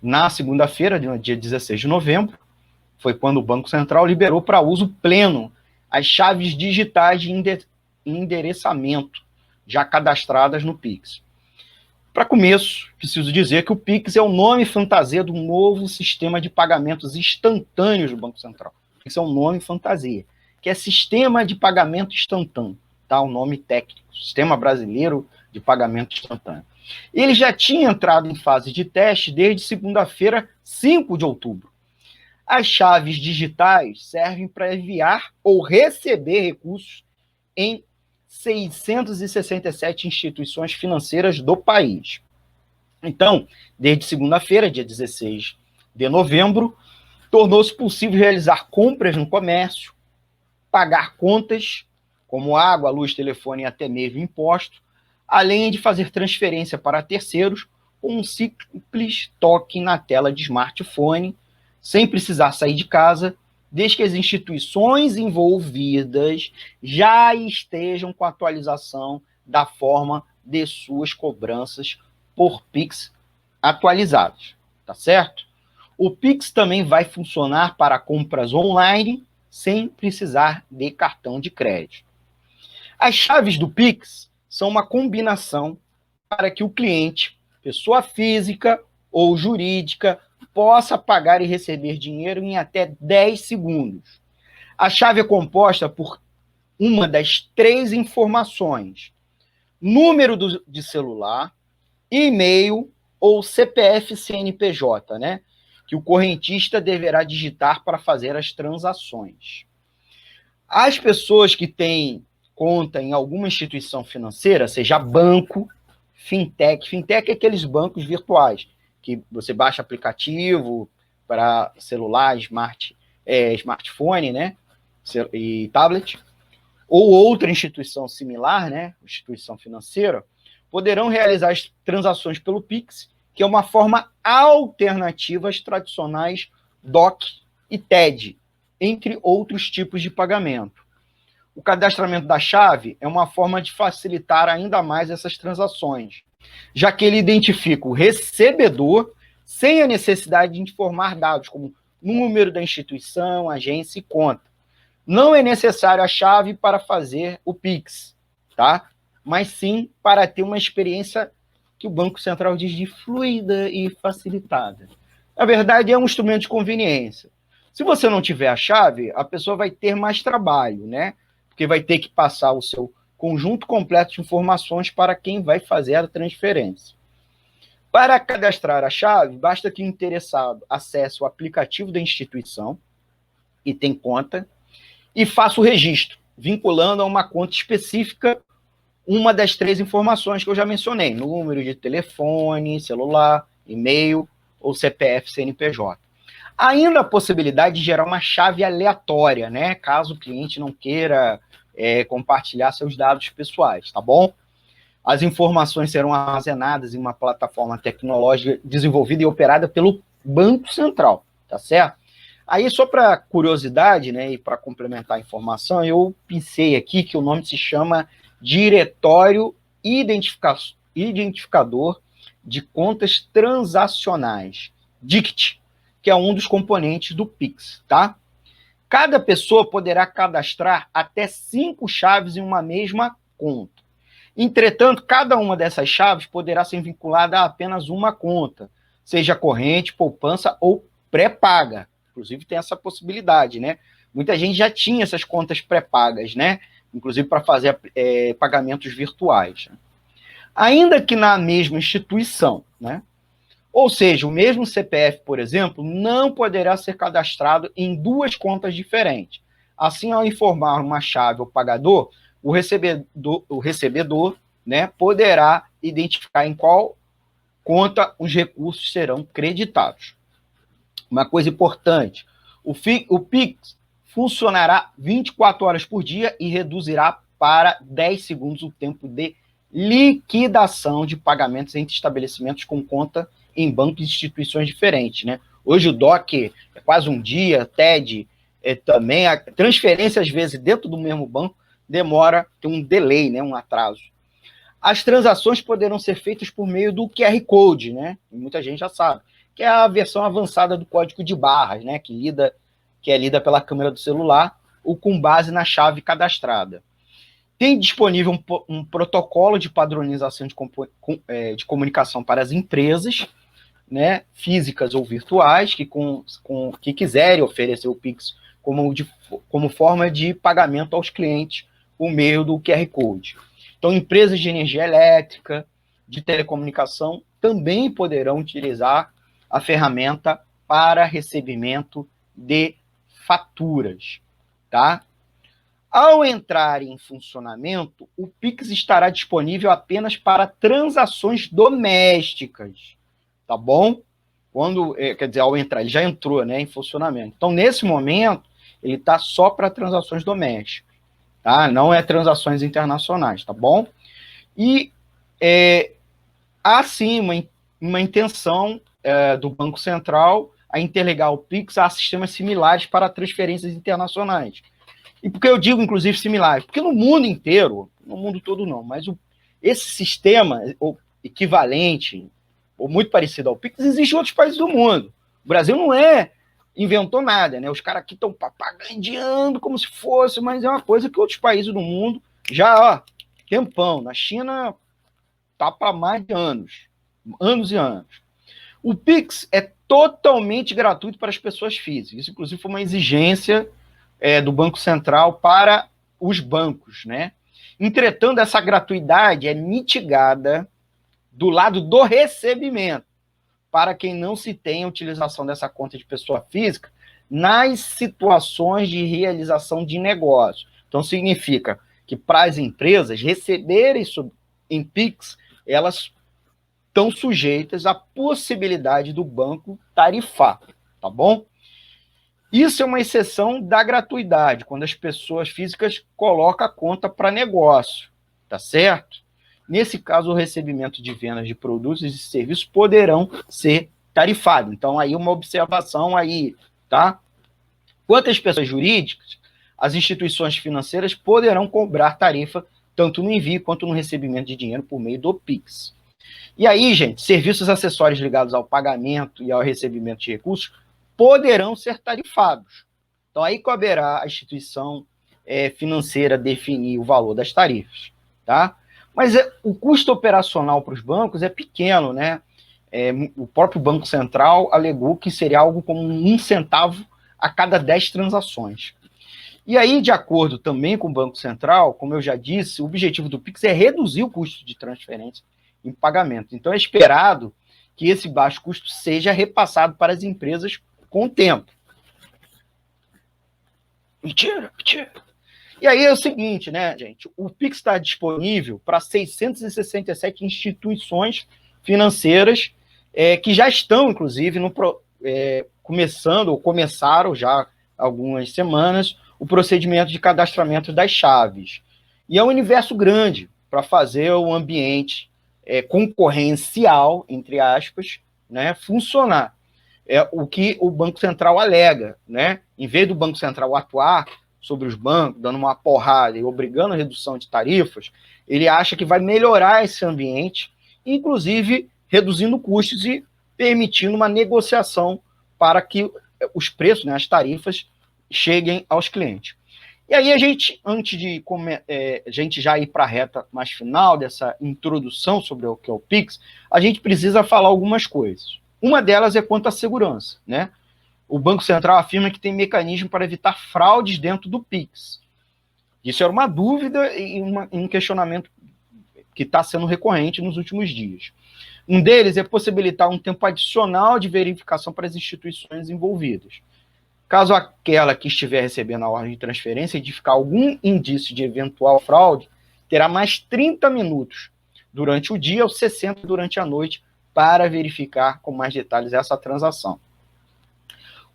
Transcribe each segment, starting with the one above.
na segunda-feira, no dia 16 de novembro, foi quando o Banco Central liberou para uso pleno as chaves digitais de endereçamento já cadastradas no Pix. Para começo, preciso dizer que o Pix é o nome fantasia do novo sistema de pagamentos instantâneos do Banco Central. Isso é um nome fantasia, que é Sistema de Pagamento Instantâneo, tá? O nome técnico, Sistema Brasileiro de Pagamento Instantâneo. Ele já tinha entrado em fase de teste desde segunda-feira, 5 de outubro. As chaves digitais servem para enviar ou receber recursos em 667 instituições financeiras do país. Então, desde segunda-feira, dia 16 de novembro, tornou-se possível realizar compras no comércio, pagar contas, como água, luz, telefone e até mesmo imposto, além de fazer transferência para terceiros com um simples toque na tela de smartphone, sem precisar sair de casa, desde que as instituições envolvidas já estejam com a atualização da forma de suas cobranças por Pix atualizadas, tá certo? O Pix também vai funcionar para compras online, sem precisar de cartão de crédito. As chaves do Pix são uma combinação para que o cliente, pessoa física ou jurídica, possa pagar e receber dinheiro em até 10 segundos. A chave é composta por uma das 3 informações: número de celular, e-mail ou CPF CNPJ, né? Que o correntista deverá digitar para fazer as transações. As pessoas que têm conta em alguma instituição financeira, seja banco, fintech é aqueles bancos virtuais, que você baixa aplicativo para celular, smartphone, né, e tablet, ou outra instituição similar, né, instituição financeira, poderão realizar as transações pelo Pix, que é uma forma alternativa às tradicionais DOC e TED, entre outros tipos de pagamento. O cadastramento da chave é uma forma de facilitar ainda mais essas transações, já que ele identifica o recebedor sem a necessidade de informar dados como número da instituição, agência e conta. Não é necessário a chave para fazer o Pix, tá? Mas sim para ter uma experiência que o Banco Central diz de fluida e facilitada. Na verdade, é um instrumento de conveniência. Se você não tiver a chave, a pessoa vai ter mais trabalho, né? Porque vai ter que passar o seu conjunto completo de informações para quem vai fazer a transferência. Para cadastrar a chave, basta que o interessado acesse o aplicativo da instituição e tem conta e faça o registro, vinculando a uma conta específica uma das 3 informações que eu já mencionei: número de telefone, celular, e-mail ou CPF CNPJ. Ainda a possibilidade de gerar uma chave aleatória, né? Caso o cliente não queira compartilhar seus dados pessoais, tá bom? As informações serão armazenadas em uma plataforma tecnológica desenvolvida e operada pelo Banco Central, tá certo? Aí, só para curiosidade, né, e para complementar a informação, eu pensei aqui que o nome se chama Diretório Identificador de Contas Transacionais, DICT, que é um dos componentes do Pix, tá? Cada pessoa poderá cadastrar até 5 chaves em uma mesma conta. Entretanto, cada uma dessas chaves poderá ser vinculada a apenas uma conta, seja corrente, poupança ou pré-paga. Inclusive, tem essa possibilidade, né? Muita gente já tinha essas contas pré-pagas, né? Inclusive para fazer pagamentos virtuais. Ainda que na mesma instituição, né? Ou seja, o mesmo CPF, por exemplo, não poderá ser cadastrado em 2 contas diferentes. Assim, ao informar uma chave ao pagador, o recebedor, né, poderá identificar em qual conta os recursos serão creditados. Uma coisa importante: o Pix funcionará 24 horas por dia e reduzirá para 10 segundos o tempo de liquidação de pagamentos entre estabelecimentos com conta em bancos e instituições diferentes, né? Hoje o DOC é quase um dia, TED também, a transferência às vezes dentro do mesmo banco demora, tem um delay, né, um atraso. As transações poderão ser feitas por meio do QR Code, né? Muita gente já sabe, que é a versão avançada do código de barras, né? Que é lida pela câmera do celular ou com base na chave cadastrada. Tem disponível um protocolo de padronização de comunicação para as empresas, né, físicas ou virtuais, que quiserem oferecer o Pix como forma de pagamento aos clientes por meio do QR Code. Então, empresas de energia elétrica, de telecomunicação, também poderão utilizar a ferramenta para recebimento de faturas, tá? Ao entrar em funcionamento, o Pix estará disponível apenas para transações domésticas, tá bom? Quer dizer, ao entrar, ele já entrou, né, em funcionamento. Então, nesse momento, ele está só para transações domésticas, tá? Não é transações internacionais, tá bom? E há sim uma intenção do Banco Central a interligar o Pix a sistemas similares para transferências internacionais. E por que eu digo, inclusive, similares? Porque no mundo inteiro, no mundo todo não, mas esse sistema ou equivalente, ou muito parecido ao Pix, existe em outros países do mundo. O Brasil não inventou nada, né? Os caras aqui estão papagandeando como se fosse, mas é uma coisa que outros países do mundo já, tempão. Na China tá para mais de anos e anos. O Pix é totalmente gratuito para as pessoas físicas. Isso, inclusive, foi uma exigência do Banco Central para os bancos, né? Entretanto, essa gratuidade é mitigada do lado do recebimento, para quem não se tem a utilização dessa conta de pessoa física nas situações de realização de negócio. Então, significa que para as empresas receberem isso em Pix, elas estão sujeitas à possibilidade do banco tarifar, tá bom? Isso é uma exceção da gratuidade, quando as pessoas físicas colocam a conta para negócio, tá certo? Nesse caso, o recebimento de vendas de produtos e serviços poderão ser tarifados. Então, aí uma observação aí, tá? Quanto às pessoas jurídicas, as instituições financeiras poderão cobrar tarifa tanto no envio quanto no recebimento de dinheiro por meio do Pix. E aí, gente, serviços acessórios ligados ao pagamento e ao recebimento de recursos poderão ser tarifados. Então, aí caberá à instituição financeira definir o valor das tarifas, tá? Mas o custo operacional para os bancos é pequeno, né? O próprio Banco Central alegou que seria algo como 1 centavo a cada 10 transações. E aí, de acordo também com o Banco Central, como eu já disse, o objetivo do Pix é reduzir o custo de transferência em pagamento. Então, é esperado que esse baixo custo seja repassado para as empresas com o tempo. Mentira. E aí é o seguinte, né, gente? O Pix está disponível para 667 instituições financeiras que já estão, inclusive, começando ou começaram já há algumas semanas o procedimento de cadastramento das chaves. E é um universo grande para fazer o ambiente concorrencial, entre aspas, né, funcionar. É o que o Banco Central alega, né? Em vez do Banco Central atuar sobre os bancos, dando uma porrada e obrigando a redução de tarifas, ele acha que vai melhorar esse ambiente, inclusive reduzindo custos e permitindo uma negociação para que os preços, né, as tarifas, cheguem aos clientes. E aí a gente, antes de a gente já ir para a reta mais final dessa introdução sobre o que é o Pix, a gente precisa falar algumas coisas. Uma delas é quanto à segurança, né? O Banco Central afirma que tem mecanismo para evitar fraudes dentro do Pix. Isso era uma dúvida e um questionamento que está sendo recorrente nos últimos dias. Um deles é possibilitar um tempo adicional de verificação para as instituições envolvidas. Caso aquela que estiver recebendo a ordem de transferência identificar algum indício de eventual fraude, terá mais 30 minutos durante o dia ou 60 durante a noite para verificar com mais detalhes essa transação.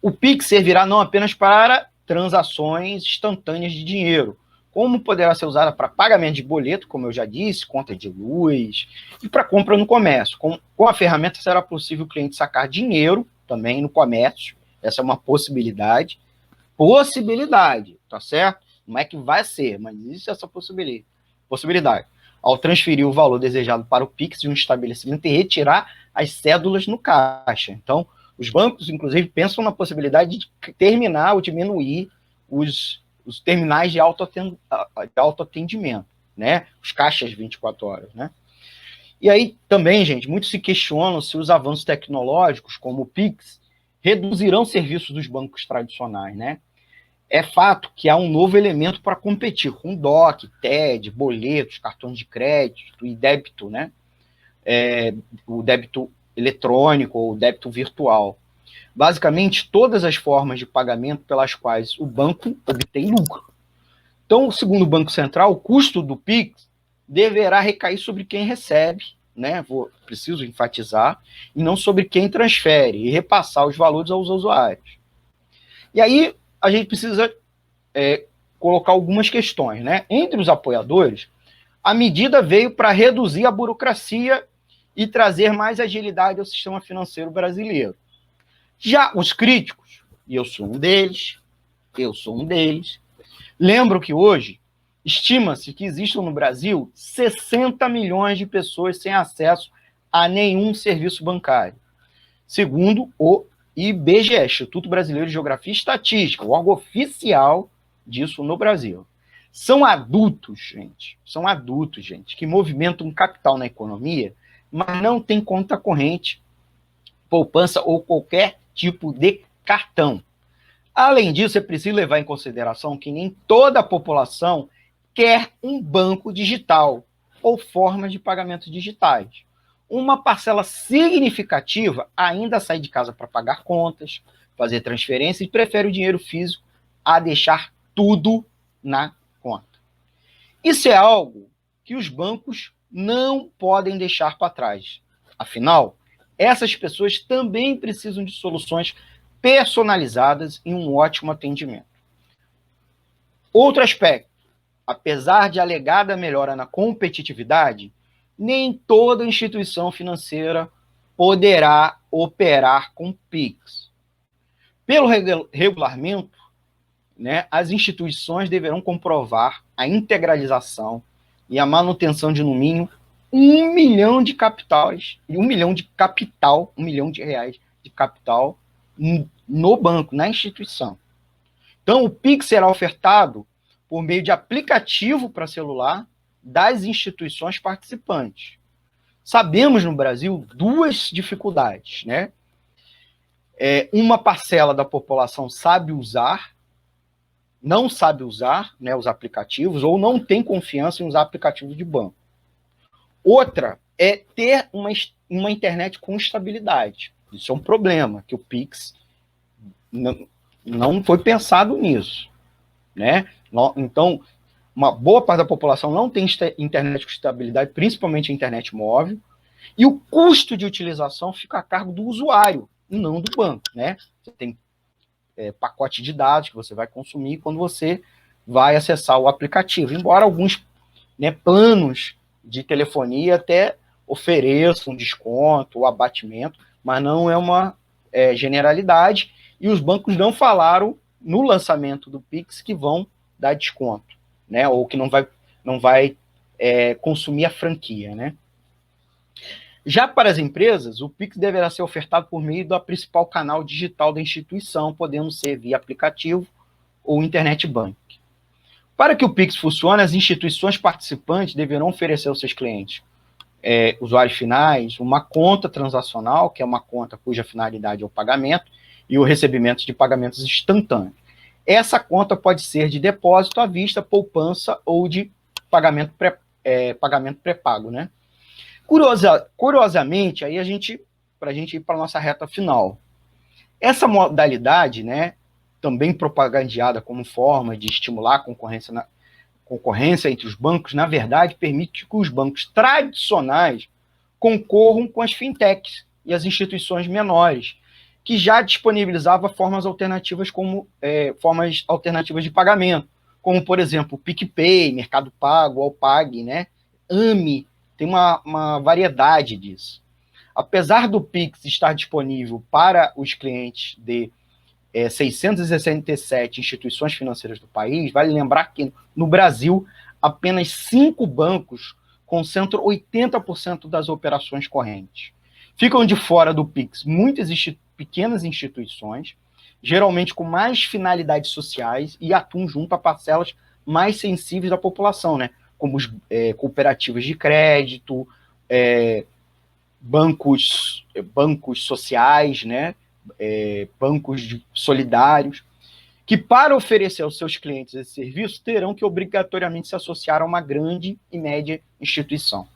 O Pix servirá não apenas para transações instantâneas de dinheiro, como poderá ser usada para pagamento de boleto, como eu já disse, conta de luz, e para compra no comércio. Com a ferramenta será possível o cliente sacar dinheiro também no comércio. Essa é uma possibilidade. Possibilidade, tá certo? Não é que vai ser, mas existe essa possibilidade. ao transferir o valor desejado para o Pix de um estabelecimento e retirar as cédulas no caixa. Então, os bancos, inclusive, pensam na possibilidade de terminar ou diminuir os terminais de autoatendimento, né? Os caixas 24 horas, né? E aí também, gente, muitos se questionam se os avanços tecnológicos, como o Pix, reduzirão serviços dos bancos tradicionais, né? É fato que há um novo elemento para competir com DOC, TED, boletos, cartões de crédito e débito, né? O débito eletrônico ou débito virtual. Basicamente, todas as formas de pagamento pelas quais o banco obtém lucro. Então, segundo o Banco Central, o custo do Pix deverá recair sobre quem recebe, né? Preciso enfatizar, e não sobre quem transfere e repassar os valores aos usuários. E aí, a gente precisa colocar algumas questões, né? Entre os apoiadores, a medida veio para reduzir a burocracia e trazer mais agilidade ao sistema financeiro brasileiro. Já os críticos, e eu sou um deles, lembro que hoje estima-se que existam no Brasil 60 milhões de pessoas sem acesso a nenhum serviço bancário, segundo o IBGE, Instituto Brasileiro de Geografia e Estatística, o órgão oficial disso no Brasil. São adultos, gente, que movimentam um capital na economia, mas não tem conta corrente, poupança ou qualquer tipo de cartão. Além disso, é preciso levar em consideração que nem toda a população quer um banco digital ou formas de pagamento digitais. Uma parcela significativa ainda sai de casa para pagar contas, fazer transferência e prefere o dinheiro físico a deixar tudo na conta. Isso é algo que os bancos não podem deixar para trás. Afinal, essas pessoas também precisam de soluções personalizadas e um ótimo atendimento. Outro aspecto, apesar de alegada melhora na competitividade, nem toda instituição financeira poderá operar com PIX. Pelo regulamento, né, as instituições deverão comprovar a integralização e a manutenção de, no mínimo, 1 milhão de capitais, e 1 milhão de capital, 1 milhão de reais de capital no banco, na instituição. Então, o PIX será ofertado por meio de aplicativo para celular das instituições participantes. Sabemos no Brasil duas dificuldades, né? Uma parcela da população não sabe usar, né, os aplicativos, ou não tem confiança em usar aplicativos de banco. Outra é ter uma internet com estabilidade. Isso é um problema, que o Pix não foi pensado nisso, né? Então, uma boa parte da população não tem internet com estabilidade, principalmente a internet móvel, e o custo de utilização fica a cargo do usuário, e não do banco, né? Você tem pacote de dados que você vai consumir quando você vai acessar o aplicativo, embora alguns, né, planos de telefonia até ofereçam desconto ou abatimento, mas não é uma generalidade, e os bancos não falaram no lançamento do Pix que vão dar desconto, né, ou que não vai consumir a franquia, né. Já para as empresas, o Pix deverá ser ofertado por meio do principal canal digital da instituição, podendo ser via aplicativo ou internet bank. Para que o Pix funcione, as instituições participantes deverão oferecer aos seus clientes, usuários finais, uma conta transacional, que é uma conta cuja finalidade é o pagamento, e o recebimento de pagamentos instantâneos. Essa conta pode ser de depósito à vista, poupança ou de pagamento pré-pago, né? Curiosamente, aí para a gente ir para a nossa reta final, essa modalidade, né, também propagandeada como forma de estimular a concorrência entre os bancos, na verdade, permite que os bancos tradicionais concorram com as fintechs e as instituições menores, que já disponibilizavam formas alternativas de pagamento, como, por exemplo, o PicPay, Mercado Pago, Alpag, né, Ame, tem uma variedade disso. Apesar do Pix estar disponível para os clientes de 667 instituições financeiras do país, vale lembrar que no Brasil apenas 5 bancos concentram 80% das operações correntes. Ficam de fora do PIX muitas pequenas instituições, geralmente com mais finalidades sociais, e atuam junto a parcelas mais sensíveis da população, né? Como os cooperativas de crédito, bancos sociais, né? Bancos solidários, que para oferecer aos seus clientes esse serviço, terão que obrigatoriamente se associar a uma grande e média instituição.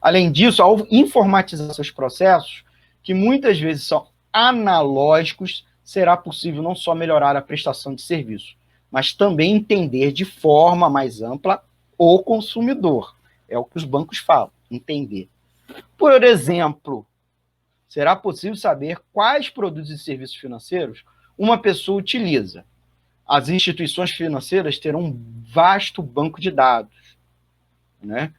Além disso, ao informatizar seus processos, que muitas vezes são analógicos, será possível não só melhorar a prestação de serviço, mas também entender de forma mais ampla o consumidor. É o que os bancos falam, entender. Por exemplo, será possível saber quais produtos e serviços financeiros uma pessoa utiliza. As instituições financeiras terão um vasto banco de dados, né?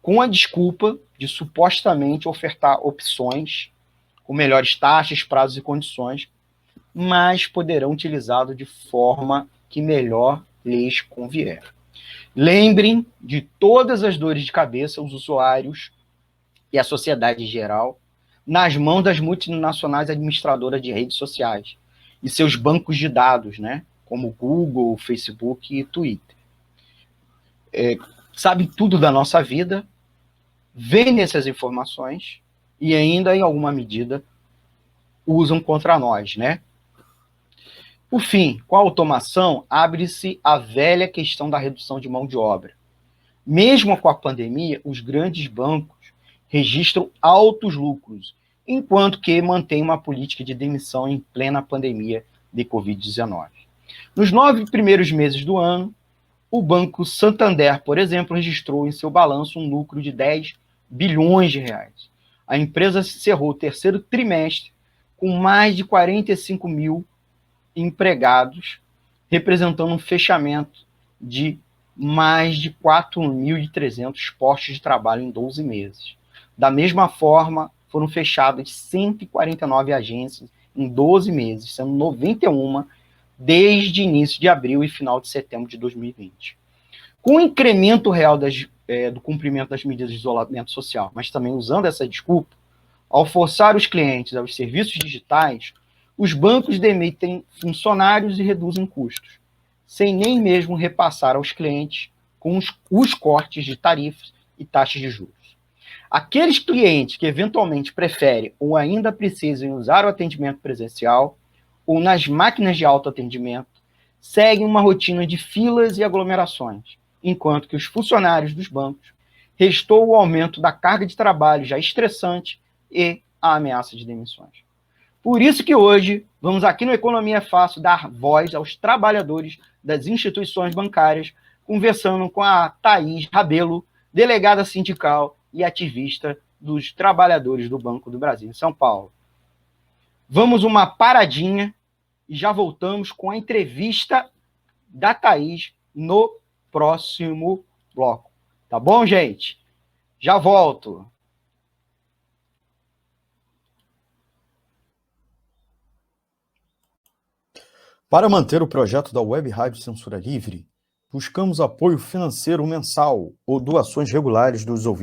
Com a desculpa de supostamente ofertar opções com melhores taxas, prazos e condições, mas poderão utilizá-lo de forma que melhor lhes convier. Lembrem de todas as dores de cabeça, os usuários e a sociedade em geral, nas mãos das multinacionais administradoras de redes sociais e seus bancos de dados, né? Como Google, Facebook e Twitter. Sabem tudo da nossa vida, vendem essas informações e ainda, em alguma medida, usam contra nós, né? Por fim, com a automação, abre-se a velha questão da redução de mão de obra. Mesmo com a pandemia, os grandes bancos registram altos lucros, enquanto que mantém uma política de demissão em plena pandemia de Covid-19. Nos 9 primeiros meses do ano, o Banco Santander, por exemplo, registrou em seu balanço um lucro de 10 bilhões de reais. A empresa encerrou o terceiro trimestre com mais de 45 mil empregados, representando um fechamento de mais de 4.300 postos de trabalho em 12 meses. Da mesma forma, foram fechadas 149 agências em 12 meses, sendo 91 desde início de abril e final de setembro de 2020. Com o incremento real do cumprimento das medidas de isolamento social, mas também usando essa desculpa, ao forçar os clientes aos serviços digitais, os bancos demitem funcionários e reduzem custos, sem nem mesmo repassar aos clientes com os cortes de tarifas e taxas de juros. Aqueles clientes que eventualmente preferem ou ainda precisam usar o atendimento presencial ou nas máquinas de autoatendimento seguem uma rotina de filas e aglomerações, enquanto que os funcionários dos bancos restou o aumento da carga de trabalho já estressante e a ameaça de demissões. Por isso que hoje vamos aqui no Economia Fácil dar voz aos trabalhadores das instituições bancárias, conversando com a Thaís Rabelo, delegada sindical e ativista dos trabalhadores do Banco do Brasil em São Paulo. Vamos uma paradinha e já voltamos com a entrevista da Thaís no próximo bloco. Tá bom, gente? Já volto. Para manter o projeto da Web Rádio Censura Livre, buscamos apoio financeiro mensal ou doações regulares dos ouvintes.